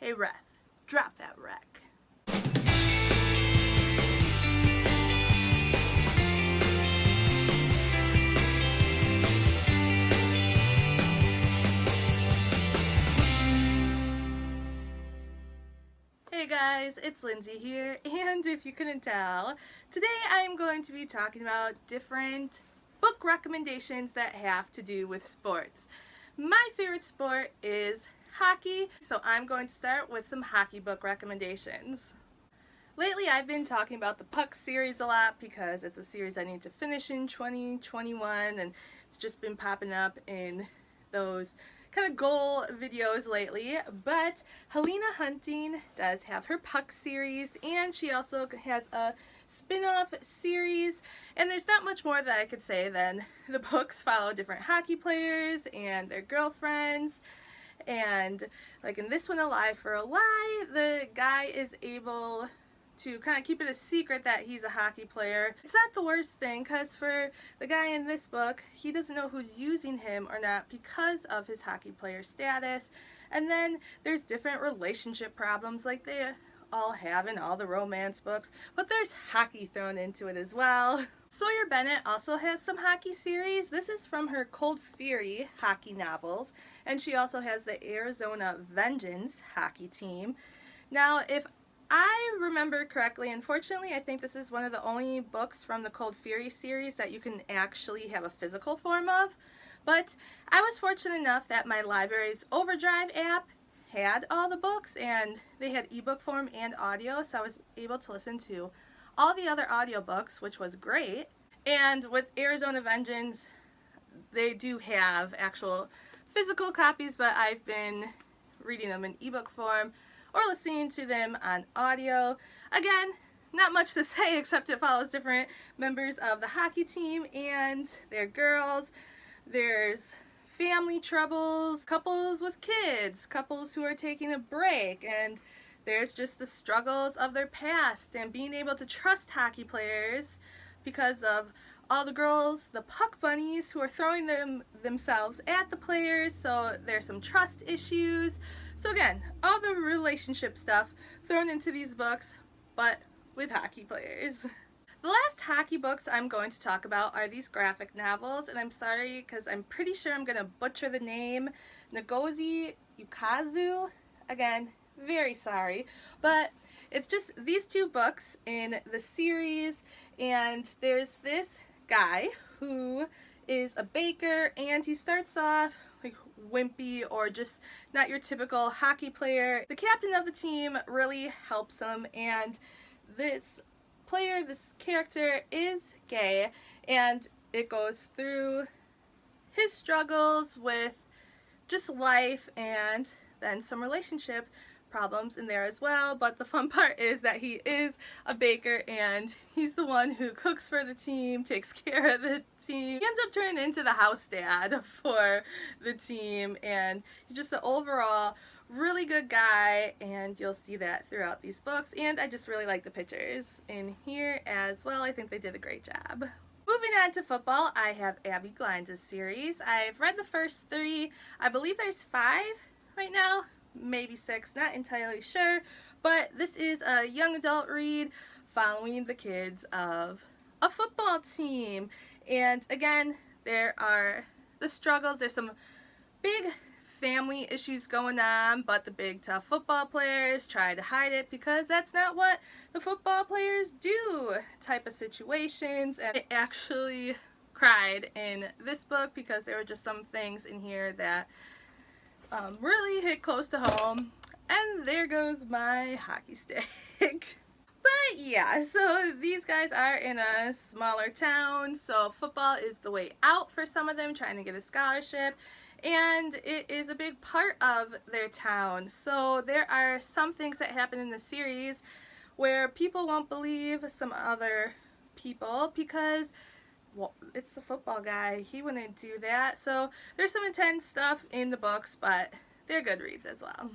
Hey ref, drop that wreck. Hey guys, it's Lindsay here, and if you couldn't tell, today I'm going to be talking about different book recommendations that have to do with sports. My favorite sport is hockey, so I'm going to start with some hockey book recommendations. Lately I've been talking about the Puck series a lot because it's a series I need to finish in 2021, and it's just been popping up in those kind of goal videos lately. But Helena Hunting does have her Puck series, and she also has a spin-off series, and there's not much more that I could say than the books follow different hockey players and their girlfriends. And like in this one, Alive for a Lie, the guy is able to kind of keep it a secret that he's a hockey player. It's not the worst thing, because for the guy in this book, he doesn't know who's using him or not because of his hockey player status. And then there's different relationship problems like they all have in all the romance books, but there's hockey thrown into it as well. Sawyer Bennett also has some hockey series. This is from her Cold Fury hockey novels, and she also has the Arizona Vengeance hockey team. Now, if I remember correctly, unfortunately, I think this is one of the only books from the Cold Fury series that you can actually have a physical form of, but I was fortunate enough that my library's Overdrive app had all the books, and they had ebook form and audio, so I was able to listen to all the other audiobooks, which was great. And with Arizona Vengeance, they do have actual physical copies, but I've been reading them in ebook form or listening to them on audio. Again, not much to say except it follows different members of the hockey team and their girls. There's family troubles, couples with kids, couples who are taking a break, and there's just the struggles of their past and being able to trust hockey players because of all the girls, the puck bunnies, who are throwing themselves at the players, so there's some trust issues. So again, all the relationship stuff thrown into these books, but with hockey players. The last hockey books I'm going to talk about are these graphic novels, and I'm sorry because I'm pretty sure I'm going to butcher the name. Ngozi Ukazu. Again, very sorry, but it's just these two books in the series, and there's this guy who is a baker, and he starts off like wimpy or just not your typical hockey player. The captain of the team really helps him, and this player, this character, is gay, and it goes through his struggles with just life and then some relationship problems in there as well. But the fun part is that he is a baker, and he's the one who cooks for the team, takes care of the team. He ends up turning into the house dad for the team, and he's just an overall really good guy, and you'll see that throughout these books. And I just really like the pictures in here as well. I think they did a great job. Moving on to football, I have Abbi Glines' series. I've read the first 3. I believe there's 5 right now, maybe 6, not entirely sure, but this is a young adult read following the kids of a football team. And again, there are the struggles. There's some big family issues going on, but the big tough football players try to hide it because that's not what the football players do type of situations. And I actually cried in this book because there were just some things in here that really hit close to home. And there goes my hockey stick. But yeah, so these guys are in a smaller town, so football is the way out for some of them trying to get a scholarship, and it is a big part of their town. So there are some things that happen in the series where people won't believe some other people because, well, it's a football guy, he wouldn't do that. So there's some intense stuff in the books, but they're good reads as well.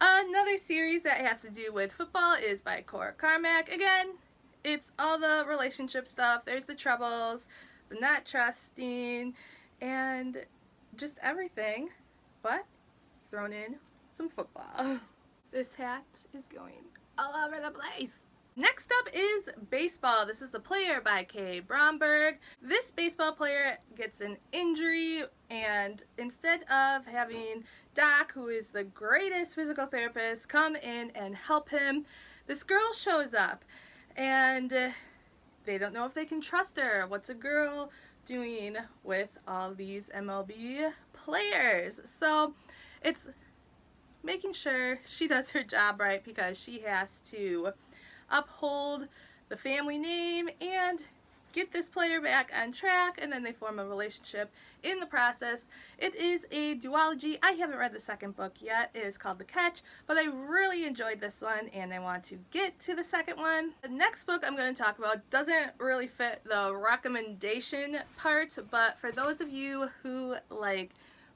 Another series that has to do with football is by Cora Carmack. Again, it's all the relationship stuff. There's the troubles, the not trusting, and just everything, but thrown in some football. This hat is going all over the place. Next up is baseball. This is The Player by K. Bromberg. This baseball player gets an injury, and instead of having Doc, who is the greatest physical therapist, come in and help him, this girl shows up, and they don't know if they can trust her. What's a girl doing with all these MLB players? So it's making sure she does her job right, because she has to uphold the family name and get this player back on track, and then they form a relationship in the process. It is a duology. I haven't read the second book yet. It is called The Catch, but I really enjoyed this one and I want to get to the second one. The next book I'm going to talk about doesn't really fit the recommendation part, but for those of you who like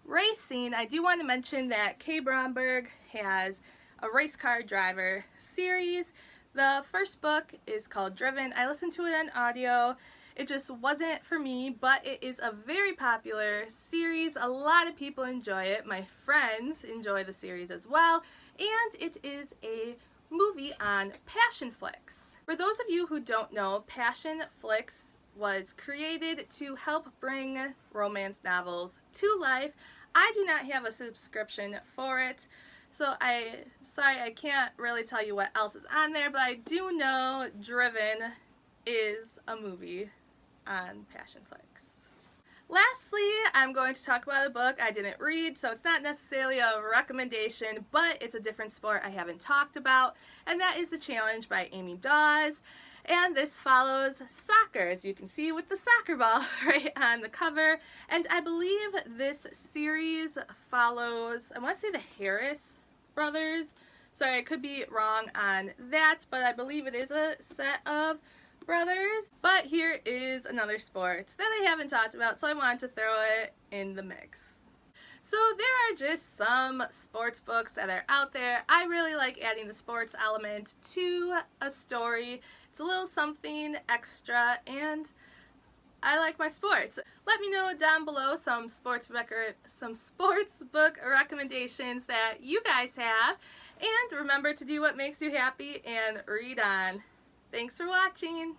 racing, I do want to mention that K. Bromberg has a race car driver series. The first book is called Driven. I listened to it on audio. It just wasn't for me, but it is a very popular series. A lot of people enjoy it. My friends enjoy the series as well. And it is a movie on Passion Flicks. For those of you who don't know, Passion Flicks was created to help bring romance novels to life. I do not have a subscription for it, so sorry, I can't really tell you what else is on there, but I do know Driven is a movie on Passion Flicks. Lastly, I'm going to talk about a book I didn't read, so it's not necessarily a recommendation, but it's a different sport I haven't talked about, and that is The Challenge by Amy Daws. And this follows soccer, as you can see with the soccer ball right on the cover. And I believe this series follows, I want to say the Harris brothers. Sorry, I could be wrong on that, but I believe it is a set of brothers. But here is another sport that I haven't talked about, so I wanted to throw it in the mix. So there are just some sports books that are out there. I really like adding the sports element to a story. It's a little something extra, and I like my sports. Let me know down below some sports book recommendations that you guys have. And remember to do what makes you happy and read on. Thanks for watching.